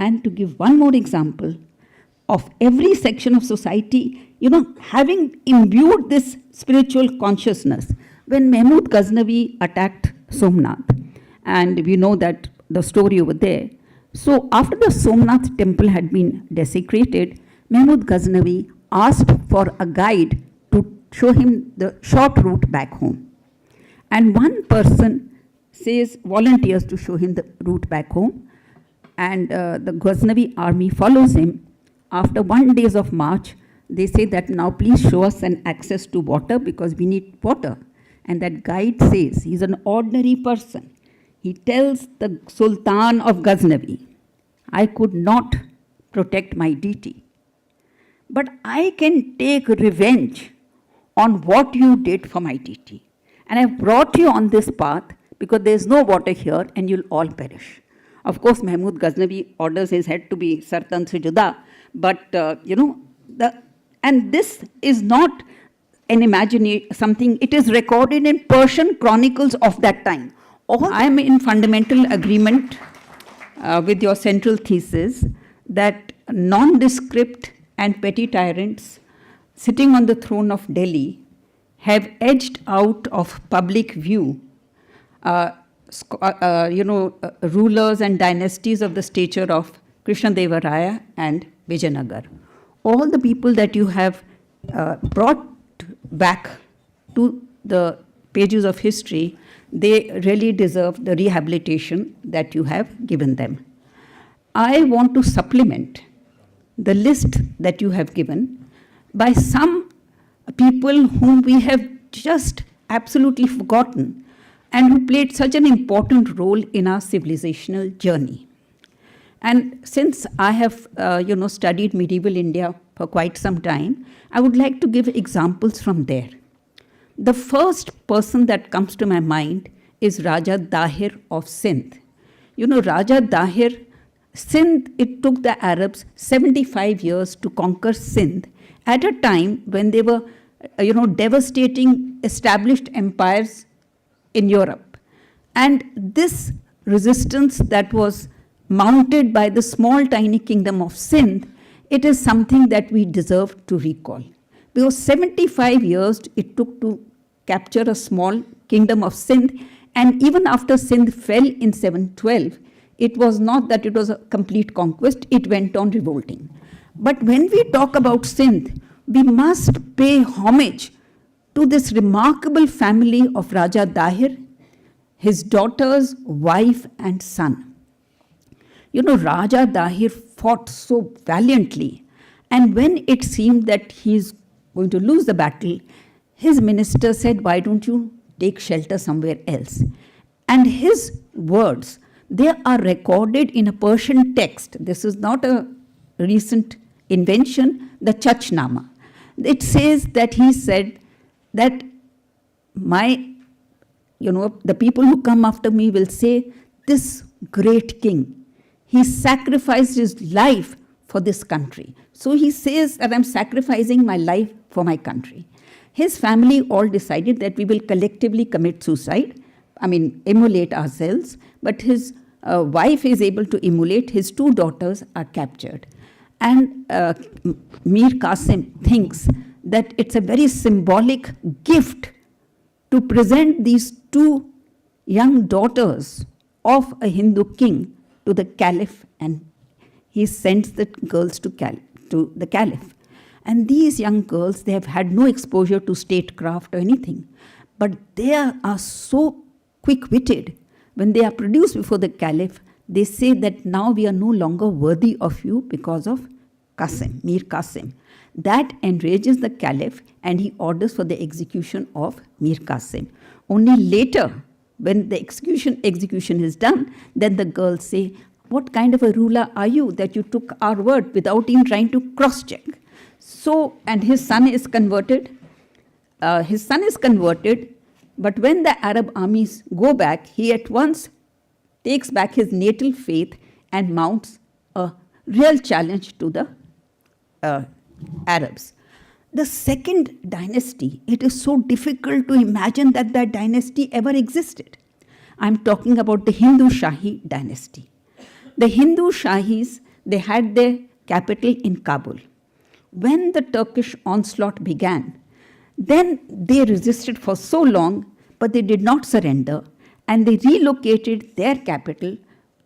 And to give one more example of every section of society, having imbued this spiritual consciousness, when Mahmud Ghaznavi attacked Somnath, and we know that the story over there. So after the Somnath temple had been desecrated, Mahmud Ghaznavi asked for a guide to show him the short route back home. And one person volunteers to show him the route back home, and the Ghaznavi army follows him. After 1 day of march, they say that now please show us an access to water because we need water. And that guide says, he's an ordinary person. He tells the Sultan of Ghaznavi, I could not protect my deity, but I can take revenge on what you did for my deity. And I've brought you on this path because there's no water here and you'll all perish. Of course, Mahmud Ghaznavi orders his head to be sartan se juda, but and this is not an imaginary something, it is recorded in Persian chronicles of that time. I am in fundamental agreement with your central thesis that nondescript and petty tyrants sitting on the throne of Delhi have edged out of public view rulers and dynasties of the stature of Krishnadeva Raya and Vijayanagar. All the people that you have brought back to the pages of history, they really deserve the rehabilitation that you have given them. I want to supplement the list that you have given by some people whom we have just absolutely forgotten and who played such an important role in our civilizational journey. And since I have studied medieval India for quite some time, I would like to give examples from there. The first person that comes to my mind is Raja Dahir of Sindh. Raja Dahir, Sindh, it took the Arabs 75 years to conquer Sindh at a time when they were, devastating established empires in Europe. And this resistance that was mounted by the small tiny kingdom of Sindh, it is something that we deserve to recall. Because 75 years it took to capture a small kingdom of Sindh, and even after Sindh fell in 712, it was not that it was a complete conquest, it went on revolting. But when we talk about Sindh, we must pay homage to this remarkable family of Raja Dahir, his daughters, wife and son. Raja Dahir fought so valiantly, and when it seemed that he's going to lose the battle, his minister said, why don't you take shelter somewhere else? And his words, they are recorded in a Persian text. This is not a recent invention, the Chachnama. It says that he said that the people who come after me will say, this great king, he sacrificed his life for this country. So he says that I'm sacrificing my life for my country. His family all decided that we will collectively commit suicide, immolate ourselves, but his wife is able to immolate, his two daughters are captured. And Mir Qasim thinks that it's a very symbolic gift to present these two young daughters of a Hindu king to the caliph, and he sends the girls to the caliph. And these young girls, they have had no exposure to statecraft or anything, but they are so quick-witted. When they are produced before the caliph, they say that now we are no longer worthy of you because of Qasim, Mir Qasim. That enrages the caliph, and he orders for the execution of Mir Qasim. Only later, when the execution is done, then the girls say, what kind of a ruler are you that you took our word without even trying to cross-check? So, and his son is converted. But when the Arab armies go back, he at once takes back his natal faith and mounts a real challenge to the Arabs. The second dynasty, it is so difficult to imagine that that dynasty ever existed. I'm talking about the Hindu Shahi dynasty. The Hindu Shahis, they had their capital in Kabul. When the Turkish onslaught began, then they resisted for so long, but they did not surrender, and they relocated their capital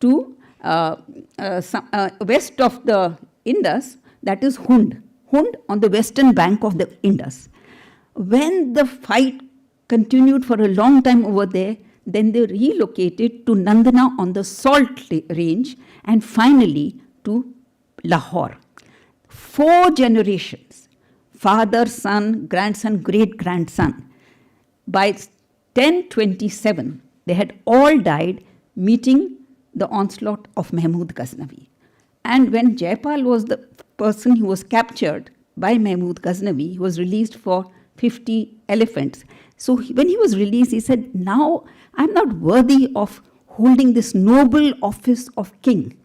to west of the Indus, that is Hund on the western bank of the Indus. When the fight continued for a long time over there, then they relocated to Nandana on the Salt Range, and finally to Lahore. 4 generations, father, son, grandson, great-grandson. By 1027, they had all died meeting the onslaught of Mahmud Ghaznavi. And when Jaipal was the person who was captured by Mahmud Ghaznavi, he was released for 50 elephants. So when he was released, he said, now I'm not worthy of holding this noble office of king.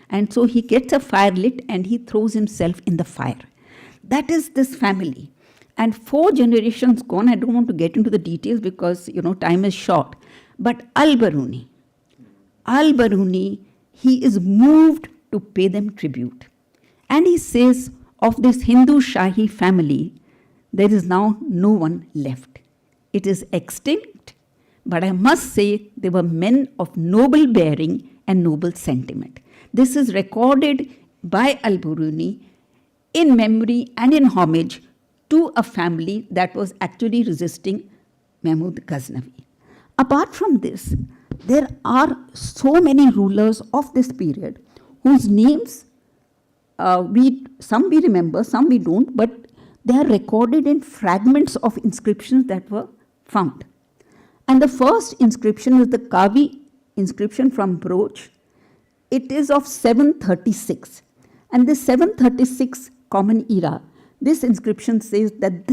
And so he gets a fire lit and he throws himself in the fire. That is this family. And 4 generations gone, I don't want to get into the details because, time is short. But Al-Biruni, he is moved to pay them tribute. And he says, of this Hindu Shahi family, there is now no one left. It is extinct, but I must say they were men of noble bearing and noble sentiment. This is recorded by Al-Biruni in memory and in homage to a family that was actually resisting Mahmud Ghaznavi. Apart from this, there are so many rulers of this period whose names some we remember, some we don't, but they are recorded in fragments of inscriptions that were found. And the first inscription is the Kavi inscription from Broch. It is of 736. And this 736 Common Era, this inscription says that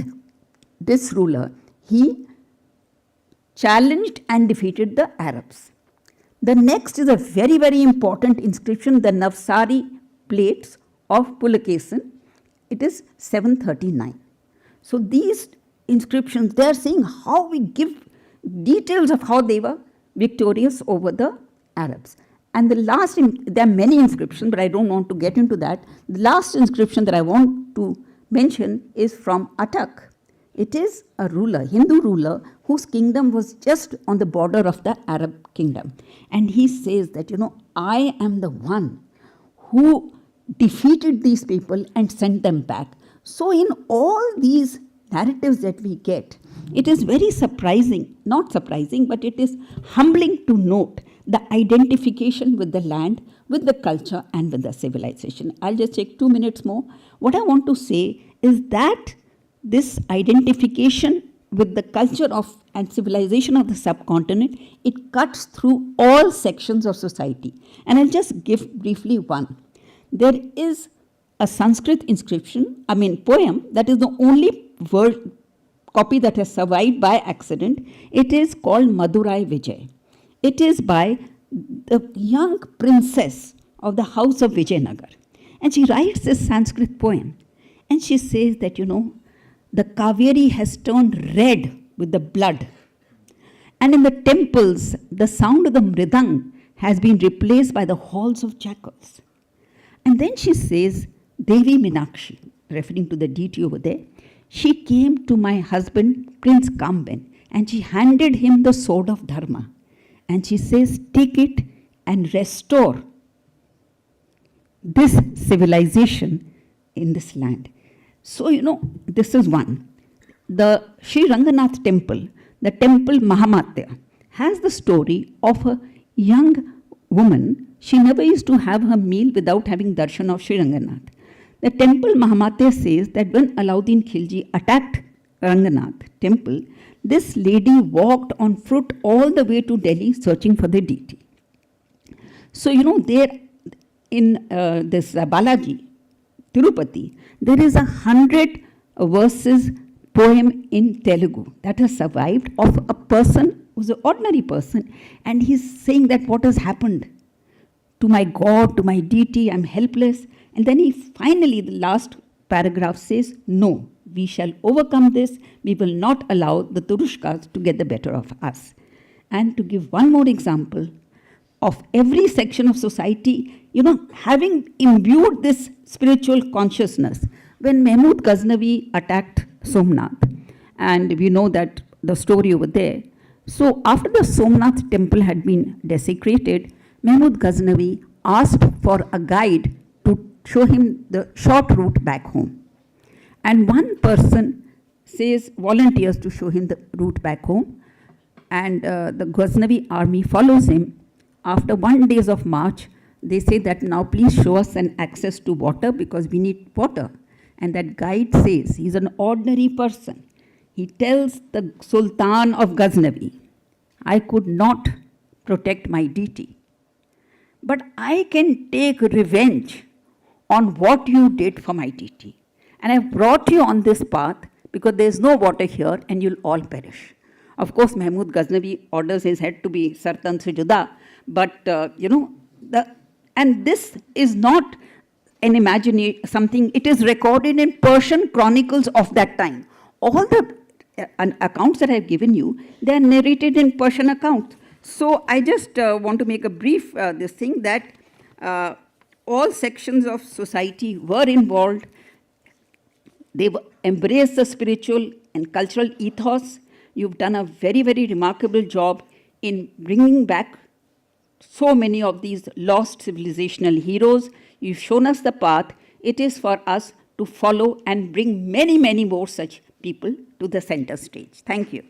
this ruler, he challenged and defeated the Arabs. The next is a very, very important inscription, the Navsari plates of Pulakeshin. It is 739. So these inscriptions, they are saying how we give details of how they were victorious over the Arabs. And the last, there are many inscriptions, but I don't want to get into that. The last inscription that I want to mention is from Attak. It is a ruler, Hindu ruler, whose kingdom was just on the border of the Arab kingdom. And he says that, I am the one who defeated these people and sent them back. So in all these narratives that we get, it is very surprising, not surprising, but it is humbling to note the identification with the land, with the culture, and with the civilization. I'll just take 2 minutes more. What I want to say is that this identification with the culture of and civilization of the subcontinent, it cuts through all sections of society. And I'll just give briefly one. There is a Sanskrit poem, that is the only copy that has survived by accident. It is called Madurai Vijay. It is by the young princess of the house of Vijayanagar. And she writes this Sanskrit poem. And she says that, the Kaveri has turned red with the blood. And in the temples, the sound of the mridang has been replaced by the halls of jackals. And then she says, Devi Meenakshi, referring to the deity over there, she came to my husband, Prince Kamben, and she handed him the sword of Dharma. And she says, take it and restore this civilization in this land. So, this is one. The Sri Ranganath temple, the temple Mahamatya, has the story of a young woman. She never used to have her meal without having darshan of Sri Ranganath. The temple Mahamatya says that when Alauddin Khilji attacked Ranganath temple, this lady walked on foot all the way to Delhi searching for the deity. So, there in this Balaji, Tirupati, there is 100 verses poem in Telugu that has survived of a person who's an ordinary person, and he's saying that what has happened to my God, to my deity, I'm helpless. And then he finally, the last paragraph says, no, we shall overcome this. We will not allow the Turushkas to get the better of us. And to give one more example, of every section of society, having imbued this spiritual consciousness, when Mahmud Ghaznavi attacked Somnath, and we know that the story over there. So after the Somnath temple had been desecrated, Mahmud Ghaznavi asked for a guide to show him the short route back home. And one person volunteers to show him the route back home, and the Ghaznavi army follows him. After 1 day of march, they say that now please show us an access to water because we need water. And that guide says, he's an ordinary person. He tells the Sultan of Ghaznavi, I could not protect my deity, but I can take revenge on what you did for my deity. And I've brought you on this path because there's no water here and you'll all perish. Of course, Mahmud Ghaznavi orders his head to be sartan se juda, but and this is not an imagination, something, it is recorded in Persian chronicles of that time. All the accounts that I've given you, they are narrated in Persian accounts. So I just want to make a brief this thing that all sections of society were involved. They embraced the spiritual and cultural ethos. You've done a very, very remarkable job in bringing back so many of these lost civilizational heroes. You've shown us the path. It is for us to follow and bring many, many more such people to the center stage. Thank you.